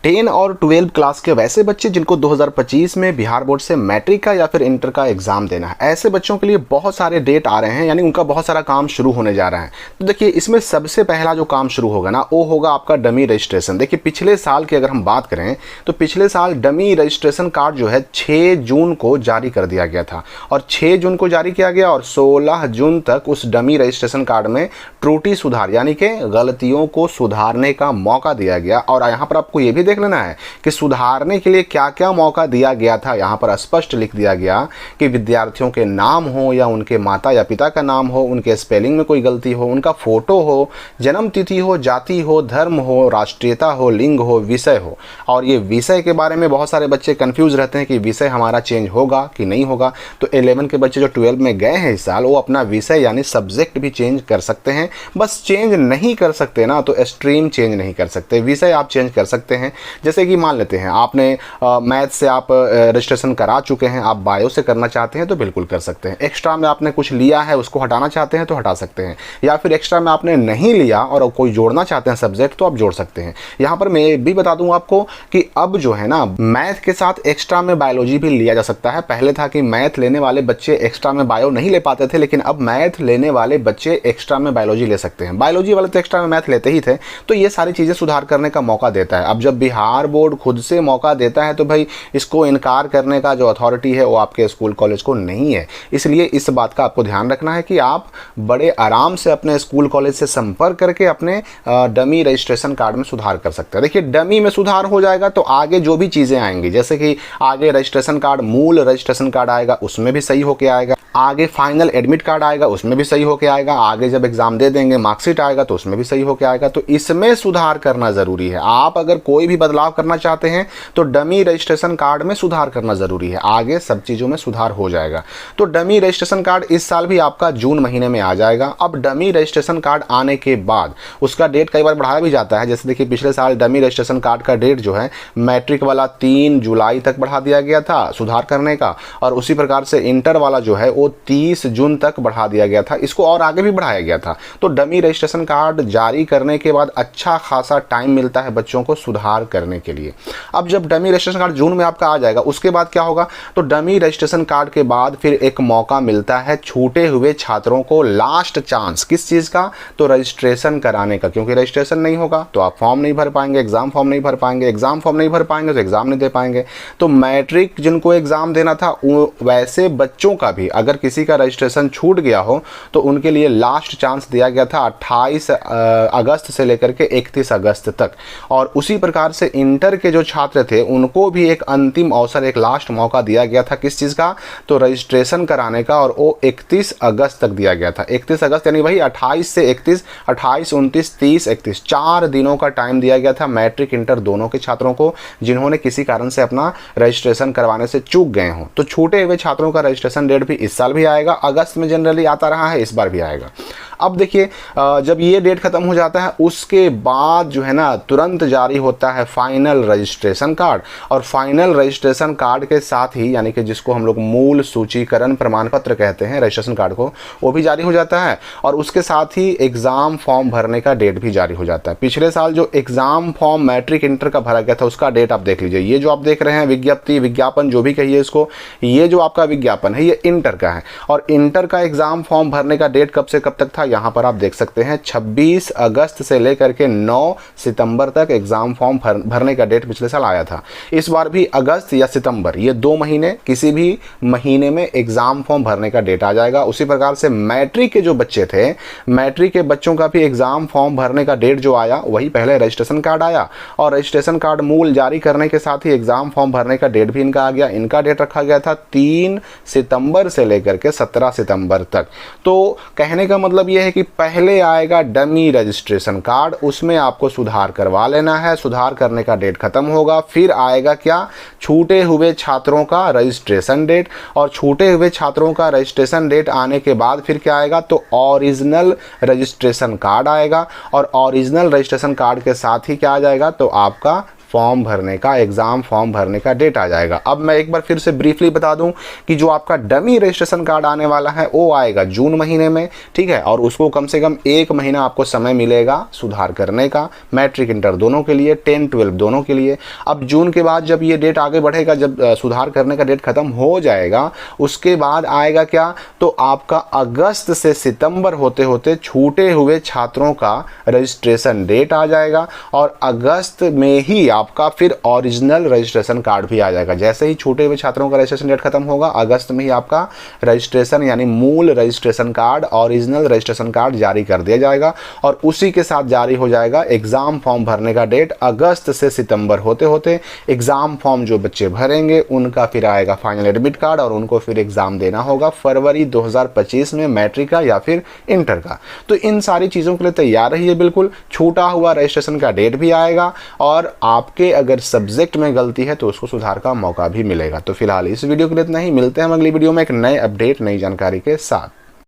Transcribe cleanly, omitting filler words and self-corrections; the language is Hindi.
10 और 12 क्लास के वैसे बच्चे जिनको 2025 में बिहार बोर्ड से मैट्रिक का या फिर इंटर का एग्जाम देना है, ऐसे बच्चों के लिए बहुत सारे डेट आ रहे हैं, यानी उनका बहुत सारा काम शुरू होने जा रहा है। तो देखिए, इसमें सबसे पहला जो काम शुरू होगा ना, वो होगा आपका डमी रजिस्ट्रेशन। देखिए, पिछले साल की अगर हम बात करें तो पिछले साल डमी रजिस्ट्रेशन कार्ड जो है 6 जून को जारी कर दिया गया था, और 6 जून को जारी किया गया और 16 जून तक उस डमी रजिस्ट्रेशन कार्ड में त्रुटि सुधार यानी कि गलतियों को सुधारने का मौका दिया गया। और यहाँ पर आपको ये भी देख लेना है कि सुधारने के लिए क्या क्या मौका दिया गया था। यहाँ पर स्पष्ट लिख दिया गया कि विद्यार्थियों के नाम हो या उनके माता या पिता का नाम हो, उनके स्पेलिंग में कोई गलती हो, उनका फोटो हो, जन्म तिथि हो, जाति हो, धर्म हो, राष्ट्रीयता हो, लिंग हो, विषय हो। और ये विषय के बारे में बहुत सारे बच्चे कंफ्यूज रहते हैं कि विषय हमारा चेंज होगा कि नहीं होगा। तो 11 के बच्चे जो 12 में गए हैं इस साल, वो अपना विषय यानी सब्जेक्ट भी चेंज कर सकते हैं। बस चेंज नहीं कर सकते ना तो स्ट्रीम चेंज नहीं कर सकते, विषय आप चेंज कर सकते हैं। जैसे कि मान लेते हैं आपने मैथ से आप रजिस्ट्रेशन करा चुके हैं, आप बायो से करना चाहते हैं तो बिल्कुल कर सकते हैं। एक्स्ट्रा में आपने कुछ लिया है, उसको हटाना चाहते हैं तो हटा सकते हैं, या फिर एक्स्ट्रा में आपने नहीं लिया और कोई जोड़ना चाहते हैं सब्जेक्ट तो आप जोड़ सकते हैं। यहाँ पर मैं भी बता दूं आपको कि अब जो है ना, मैथ के साथ एक्स्ट्रा में बायोलॉजी भी लिया जा सकता है। पहले था कि मैथ लेने वाले बच्चे एक्स्ट्रा में बायो नहीं ले पाते थे, लेकिन अब मैथ लेने वाले बच्चे एक्स्ट्रा में बायोलॉजी ले सकते हैं। बायोलॉजी वाले तो एक्स्ट्रा में मैथ लेते ही थे, तो ये सारी चीज़ें सुधार करने का मौका देता है। अब जब बिहार बोर्ड खुद से मौका देता है तो भाई इसको इनकार करने का जो अथॉरिटी है वो आपके स्कूल कॉलेज को नहीं है। इसलिए इस बात का आपको ध्यान रखना है कि आप बड़े आराम से अपने स्कूल कॉलेज से संपर्क करके अपने डमी रजिस्ट्रेशन कार्ड में सुधार कर सकते हैं। देखिए, डमी में सुधार हो जाएगा तो आगे जो भी चीज़ें आएंगी, जैसे कि आगे रजिस्ट्रेशन कार्ड, मूल रजिस्ट्रेशन कार्ड आएगा, उसमें भी सही होके आएगा। आगे फाइनल एडमिट कार्ड आएगा, उसमें भी सही होके आएगा। आगे जब एग्जाम दे देंगे मार्कशीट आएगा तो उसमें भी सही होके आएगा। तो इसमें सुधार करना ज़रूरी है। आप अगर कोई भी बदलाव करना चाहते हैं तो डमी रजिस्ट्रेशन कार्ड में सुधार करना ज़रूरी है, आगे सब चीज़ों में सुधार हो जाएगा। तो डमी रजिस्ट्रेशन कार्ड इस साल भी आपका जून महीने में आ जाएगा। अब डमी रजिस्ट्रेशन कार्ड आने के बाद उसका डेट कई बार बढ़ाया भी जाता है। जैसे देखिए, पिछले साल डमी रजिस्ट्रेशन कार्ड का डेट जो है मैट्रिक वाला 3 जुलाई तक बढ़ा दिया गया था सुधार करने का, और उसी प्रकार से इंटर वाला जो है वो 30 जून तक बढ़ा दिया गया था। इसको और आगे भी बढ़ाया गया था। तो डमी रजिस्ट्रेशन कार्ड जारी करने के बाद अच्छा खासा टाइम मिलता है बच्चों को सुधार करने के लिए। अब जब डमी रजिस्ट्रेशन कार्ड जून में आपका आ जाएगा, उसके बाद क्या होगा, तो डमी रजिस्ट्रेशन कार्ड के बाद फिर एक मौका मिलता है छूटे हुए छात्रों को, लास्ट चांस किस चीज़ का, तो रजिस्ट्रेशन कराने का। क्योंकि रजिस्ट्रेशन नहीं होगा तो आप फॉर्म नहीं भर पाएंगे, एग्जाम फॉर्म नहीं भर पाएंगे, एग्जाम फॉर्म नहीं भर पाएंगे तो एग्जाम नहीं दे पाएंगे। तो मैट्रिक जिनको एग्जाम देना था वैसे बच्चों का भी अगर किसी का रजिस्ट्रेशन छूट गया हो तो उनके लिए लास्ट चांस दिया गया था 28 अगस्त से लेकर के 31 अगस्त तक। और उसी प्रकार से इंटर के जो छात्र थे उनको भी एक अंतिम अवसर, एक लास्ट मौका दिया गया था किस चीज़ का, तो रजिस्ट्रेशन कराने का, और वो 31 अगस्त तक दिया गया था। 31 अगस्त यानी वही 28 से 31, 28, 29, 30, 31, 4 दिनों का टाइम दिया गया था मैट्रिक इंटर दोनों के छात्रों को जिन्होंने किसी कारण से अपना रजिस्ट्रेशन करवाने से चूक गए हों। तो छूटे हुए छात्रों का रजिस्ट्रेशन डेट भी इस साल भी आएगा, अगस्त में जनरली आता रहा है, इस बार भी आएगा। अब देखिए, जब ये डेट खत्म हो जाता है उसके बाद जो है ना, तुरंत जारी होता है फाइनल रजिस्ट्रेशन कार्ड, और फाइनल रजिस्ट्रेशन कार्ड के साथ ही यानी कि जिसको हम लोग मूल सूचीकरण प्रमाण पत्र कहते हैं रजिस्ट्रेशन कार्ड को, वो भी जारी हो जाता है। और उसके साथ ही एग्ज़ाम फॉर्म भरने का डेट भी जारी हो जाता है। पिछले साल जो एग्ज़ाम फॉर्म मैट्रिक इंटर का भरा गया था उसका डेट आप देख लीजिए। ये जो आप देख रहे हैं विज्ञप्ति, विज्ञापन जो भी कहिए इसको, ये जो आपका विज्ञापन है ये इंटर का है। और इंटर का एग्ज़ाम फॉर्म भरने का डेट कब से कब तक था, यहाँ पर आप देख सकते हैं 26 अगस्त से लेकर के 9 सितंबर तक एग्जाम फॉर्म भरने का डेट पिछले साल आया था। इस बार भी अगस्त या सितंबर, ये 2 महीने, किसी भी महीने में एग्जाम फॉर्म भरने का डेट आ जाएगा। उसी प्रकार से मैट्रिक के जो बच्चे थे, मैट्रिक के बच्चों का भी एग्जाम फॉर्म भरने का डेट जो आया वही पहले रजिस्ट्रेशन कार्ड आया, और रजिस्ट्रेशन कार्ड मूल जारी करने के साथ ही एग्जाम फॉर्म भरने का डेट भी इनका आ गया। इनका डेट रखा गया था 3 सितंबर से लेकर के 17 सितंबर तक। तो कहने का मतलब यह है कि पहले आएगा डमी रजिस्ट्रेशन कार्ड, उसमें आपको सुधार करवा लेना है, सुधार करने का डेट खत्म होगा। फिर आएगा क्या, छूटे हुए छात्रों का रजिस्ट्रेशन डेट, और छूटे हुए छात्रों का रजिस्ट्रेशन डेट आने के बाद फिर क्या आएगा, तो ओरिजिनल रजिस्ट्रेशन कार्ड आएगा, और ओरिजिनल रजिस्ट्रेशन कार्ड के साथ ही क्या आ जाएगा, तो आपका फॉर्म भरने का, एग्ज़ाम फॉर्म भरने का डेट आ जाएगा। अब मैं एक बार फिर से ब्रीफली बता दूं कि जो आपका डमी रजिस्ट्रेशन कार्ड आने वाला है वो आएगा जून महीने में, ठीक है, और उसको कम से कम 1 महीना आपको समय मिलेगा सुधार करने का, मैट्रिक इंटर दोनों के लिए, 10-12 दोनों के लिए। अब जून के बाद जब ये डेट आगे बढ़ेगा, जब सुधार करने का डेट खत्म हो जाएगा, उसके बाद आएगा क्या, तो आपका अगस्त से सितंबर होते होते छूटे हुए छात्रों का रजिस्ट्रेशन डेट आ जाएगा, और अगस्त में ही आपका फिर ओरिजिनल रजिस्ट्रेशन कार्ड भी आ जाएगा। जैसे ही छूटे हुए छात्रों का रजिस्ट्रेशन डेट खत्म होगा, अगस्त में ही आपका रजिस्ट्रेशन यानी मूल registration card, original registration card जारी कर दिया जाएगा, और उसी के साथ जारी हो जाएगा एग्ज़ाम फॉर्म भरने का डेट। अगस्त से सितंबर होते होते एग्ज़ाम फॉर्म जो बच्चे भरेंगे उनका फिर आएगा फाइनल एडमिट कार्ड, और उनको फिर एग्ज़ाम देना होगा फरवरी 2025 में, मैट्रिक का या फिर इंटर का। तो इन सारी चीज़ों के लिए तैयार रहिए बिल्कुल। छूटा हुआ रजिस्ट्रेशन का डेट भी आएगा, और आपके अगर सब्जेक्ट में गलती है तो उसको सुधार का मौका भी मिलेगा। तो फिलहाल इस वीडियो के लिए इतना ही, मिलते हैं हम अगली वीडियो में एक नए अपडेट, नई जानकारी के साथ।